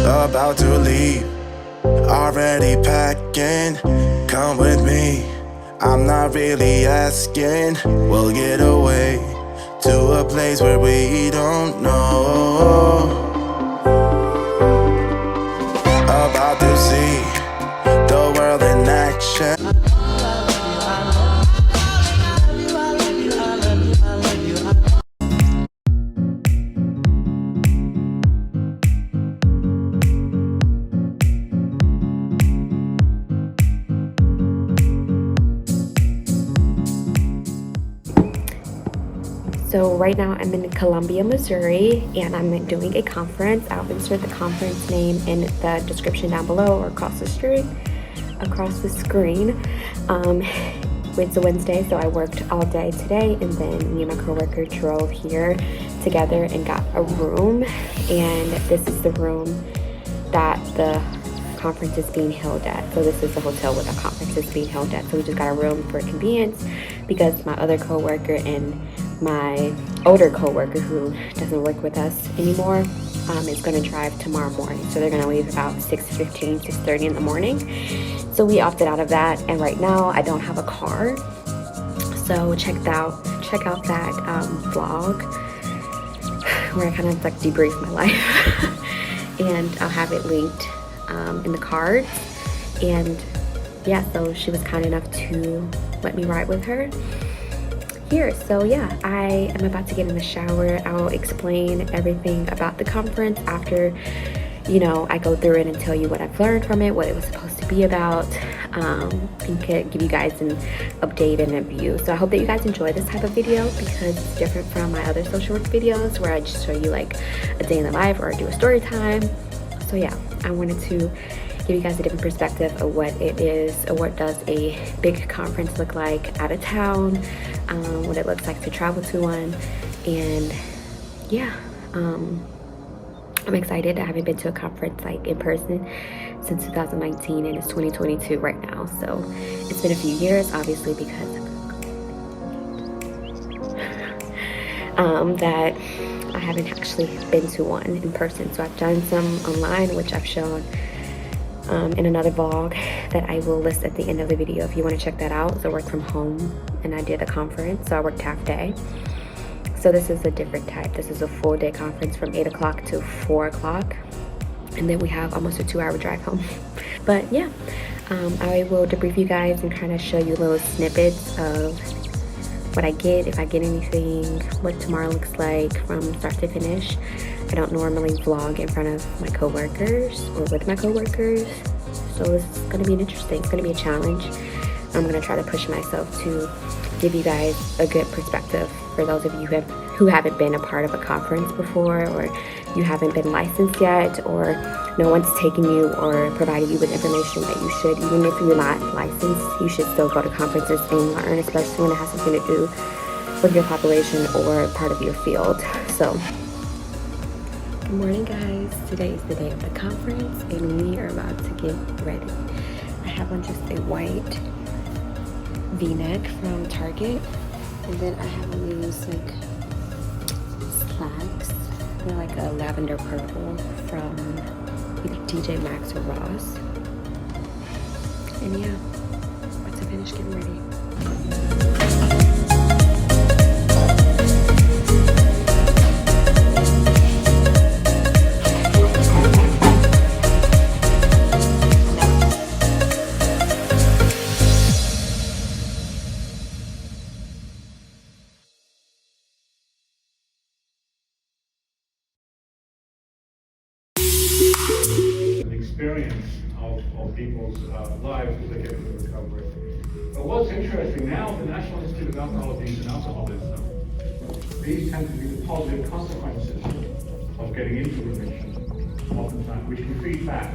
about to leave, already packing. Come with me, I'm not really asking. We'll get away to a place where we don't know. About to see the world in action. So right now I'm in Columbia, Missouri, and I'm doing a conference. I'll insert the conference name in the description down below or across the screen. It's a Wednesday, so I worked all day today, and then me and my coworker drove here together and got a room. And this is the room that the conference is being held at. So this is the hotel where the conference is being held at. So we just got a room for convenience because my other coworker and my older coworker who doesn't work with us anymore is going to drive tomorrow morning. So they're going to leave about 6:15, 6:30 in the morning. So we opted out of that, and right now I don't have a car. So check out that vlog where I kind of like debrief my life, and I'll have it linked in the cards. And yeah, so she was kind enough to let me ride with her here. So yeah, I am about to get in the shower. I'll explain everything about the conference after, you know, I go through it and tell you what I've learned from it, what it was supposed to be about, and give you guys an update and a view. So I hope that you guys enjoy this type of video because it's different from my other social work videos where I just show you like a day in the life or I do a story time. So yeah, I wanted to give you guys a different perspective of what it is, or what does a big conference look like out of town, what it looks like to travel to one. And yeah, I'm excited. I haven't been to a conference like in person since 2019, and it's 2022 right now. So it's been a few years, obviously, because that I haven't actually been to one in person. So I've done some online, which I've shown in another vlog that I will list at the end of the video if you want to check that out. So I worked from home and I did a conference, so I worked half day. So this is a different type. This is a full day conference from 8 o'clock to 4 o'clock, and then we have almost a 2-hour drive home. But yeah, I will debrief you guys and kind of show you little snippets of what I get, if I get anything, what tomorrow looks like from start to finish. I don't normally vlog in front of my coworkers or with my coworkers, so this is going to be interesting. It's going to be a challenge. I'm going to try to push myself to give you guys a good perspective for those of you who haven't been a part of a conference before, or you haven't been licensed yet, or no one's taking you or providing you with information that you should. Even if you're not licensed, you should still go to conferences and learn, especially when it has something to do with your population or part of your field. So good morning, guys. Today is the day of the conference and we are about to get ready. I have on just a white v-neck from Target, and then I have on these like slacks. They're like a lavender purple from either TJ Maxx or Ross. And yeah, about to finish getting ready. Experience of people's lives as they get into recovery. But what's interesting now, the National Institute of Alcohol Abuse and Alcoholism, these tend to be the positive consequences of getting into remission, oftentimes, which can feed back,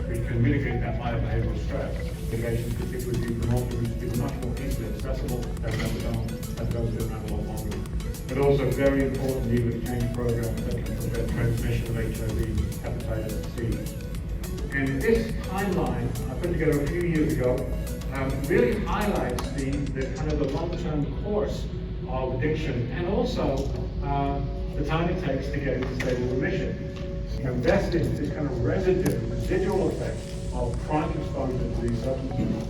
which can mitigate that higher behavioral stress. Mitigation, particularly due to morphine, is much more easily accessible than methadone, as those who have a lot longer. But also very important new exchange programs that can prevent transmission of HIV, hepatitis C. And this timeline I put together a few years ago really highlights the kind of the long-term course of addiction, and also the time it takes to get into stable remission. That's this kind of residual effect of chronic exposure to these substances.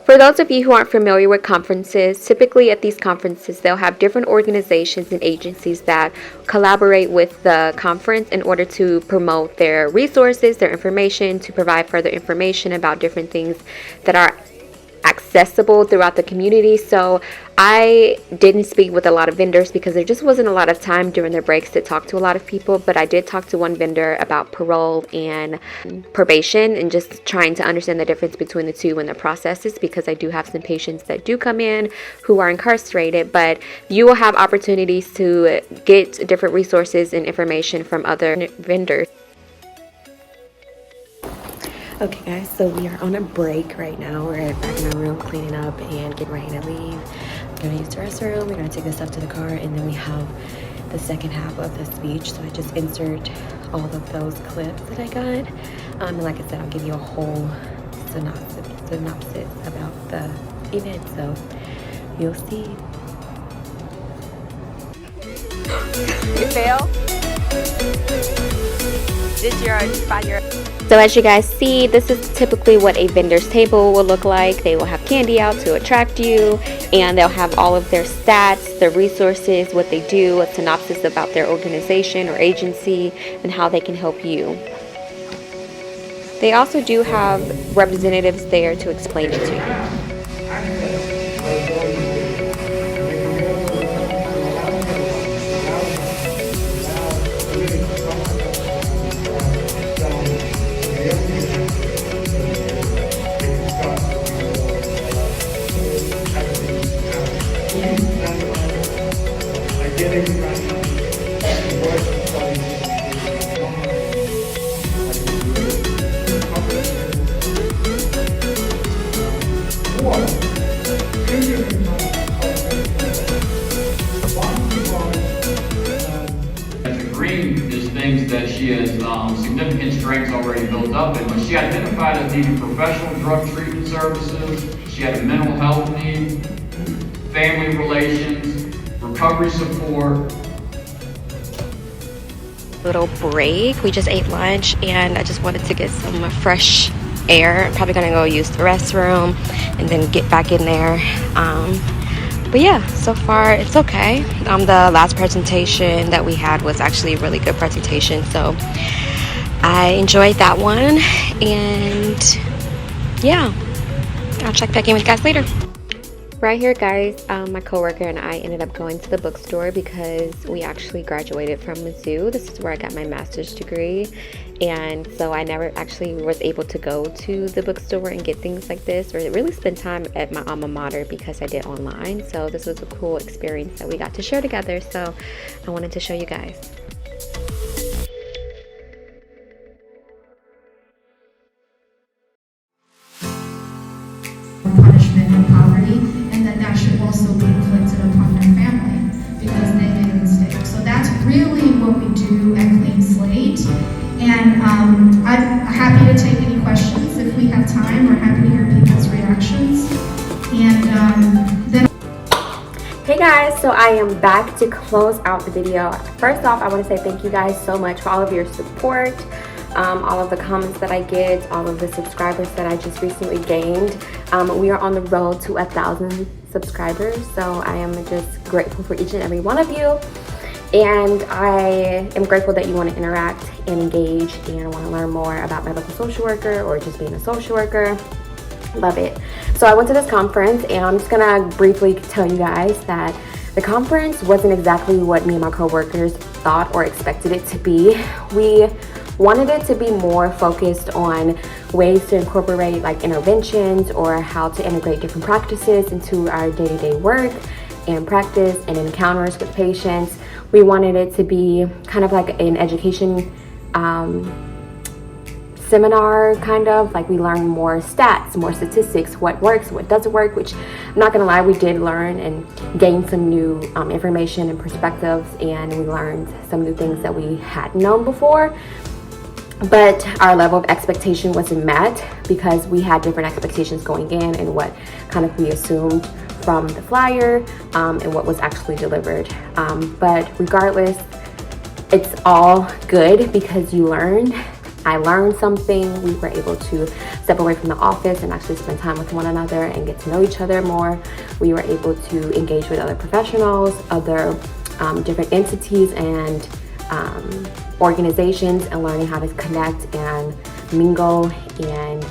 For those of you who aren't familiar with conferences, typically at these conferences, they'll have different organizations and agencies that collaborate with the conference in order to promote their resources, their information, to provide further information about different things that are accessible throughout the community. So I didn't speak with a lot of vendors because there just wasn't a lot of time during their breaks to talk to a lot of people, but I did talk to one vendor about parole and probation and just trying to understand the difference between the two and the processes, because I do have some patients that do come in who are incarcerated, but you will have opportunities to get different resources and information from other vendors. Okay guys, so we are on a break right now. We're back in our room cleaning up and getting ready to leave. We're gonna use the restroom, we're gonna take this up to the car, and then we have the second half of the speech. So I just insert all of those clips that I got. And like I said, I'll give you a whole synopsis about the event, so you'll see. You fail? So as you guys see, this is typically what a vendor's table will look like. They will have candy out to attract you, and they'll have all of their stats, their resources, what they do, a synopsis about their organization or agency, and how they can help you. They also do have representatives there to explain it to you. That she has significant strengths already built up, and when she identified as needing professional drug treatment services, she had a mental health need, family relations, recovery support. Little break. We just ate lunch, and I just wanted to get some fresh air. I'm probably gonna go use the restroom and then get back in there. But yeah, so far it's okay. The last presentation that we had was actually a really good presentation, so I enjoyed that one. And yeah, I'll check back in with you guys later. Right here, guys, my coworker and I ended up going to the bookstore because we actually graduated from Mizzou. This is where I got my master's degree, and so I never actually was able to go to the bookstore and get things like this, or really spend time at my alma mater because I did online. So this was a cool experience that we got to share together, so I wanted to show you guys. Punishment and poverty, and that should also be inflicted upon their family because they made a mistake. So that's really what we do at Clean Slate. And I'm happy to take any questions if we have time. We're happy to hear people's reactions. And then. Hey guys, so I am back to close out the video. First off, I want to say thank you guys so much for all of your support, all of the comments that I get, all of the subscribers that I just recently gained. We are on the road to 1,000 subscribers, so I am just grateful for each and every one of you. And I am grateful that you want to interact and engage and want to learn more about medical social worker or just being a social worker. Love it. So I went to this conference, and I'm just gonna briefly tell you guys that the conference wasn't exactly what me and my coworkers thought or expected it to be. We wanted it to be more focused on ways to incorporate like interventions or how to integrate different practices into our day-to-day work and practice and encounters with patients. We wanted it to be kind of like an education seminar, kind of like we learned more stats, more statistics, what works, what doesn't work, which I'm not gonna lie, we did learn and gain some new information and perspectives, and we learned some new things that we hadn't known before. But our level of expectation wasn't met because we had different expectations going in and what kind of we assumed from the flyer and what was actually delivered. But regardless, it's all good because I learned something. We were able to step away from the office and actually spend time with one another and get to know each other more. We were able to engage with other professionals, other different entities and organizations, and learning how to connect and mingle and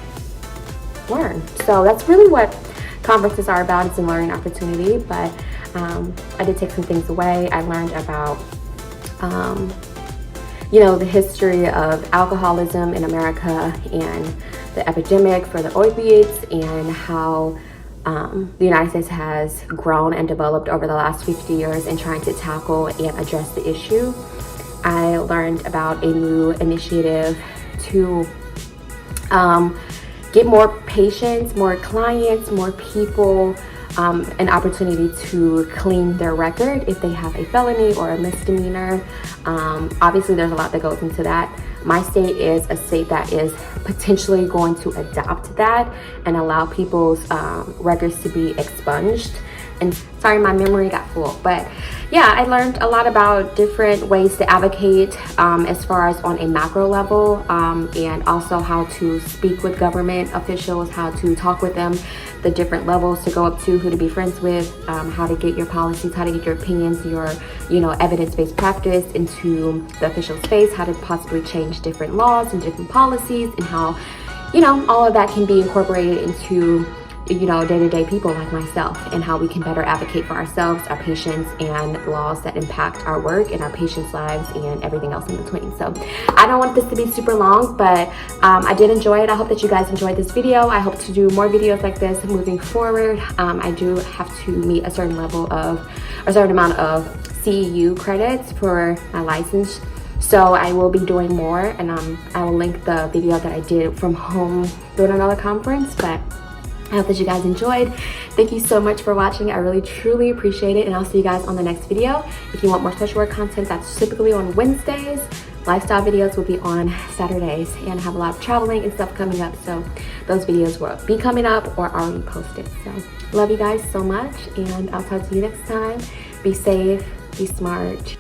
learn. So that's really what conferences are about. It's a learning opportunity, but I did take some things away. I learned about the history of alcoholism in America and the epidemic for the opiates, and how the United States has grown and developed over the last 50 years in trying to tackle and address the issue. I learned about a new initiative to get more patients, more clients, more people an opportunity to clean their record if they have a felony or a misdemeanor. Obviously, there's a lot that goes into that. My state is a state that is potentially going to adopt that and allow people's records to be expunged. And sorry, my memory got full, but yeah, I learned a lot about different ways to advocate as far as on a macro level, and also how to speak with government officials, how to talk with them, the different levels to go up to, who to be friends with, how to get your policies, how to get your opinions, your evidence-based practice into the official space, how to possibly change different laws and different policies, and how all of that can be incorporated into day-to-day people like myself, and how we can better advocate for ourselves, our patients, and laws that impact our work and our patients' lives and everything else in between. So I don't want this to be super long, but I did enjoy it. I hope that you guys enjoyed this video. I hope to do more videos like this moving forward. I do have to meet a certain amount of CEU credits for my license. So I will be doing more, and I will link the video that I did from home doing another conference. But I hope that you guys enjoyed. Thank you so much for watching. I really, truly appreciate it. And I'll see you guys on the next video. If you want more social work content, that's typically on Wednesdays. Lifestyle videos will be on Saturdays. And I have a lot of traveling and stuff coming up. So those videos will be coming up or already posted. So love you guys so much. And I'll talk to you next time. Be safe, be smart.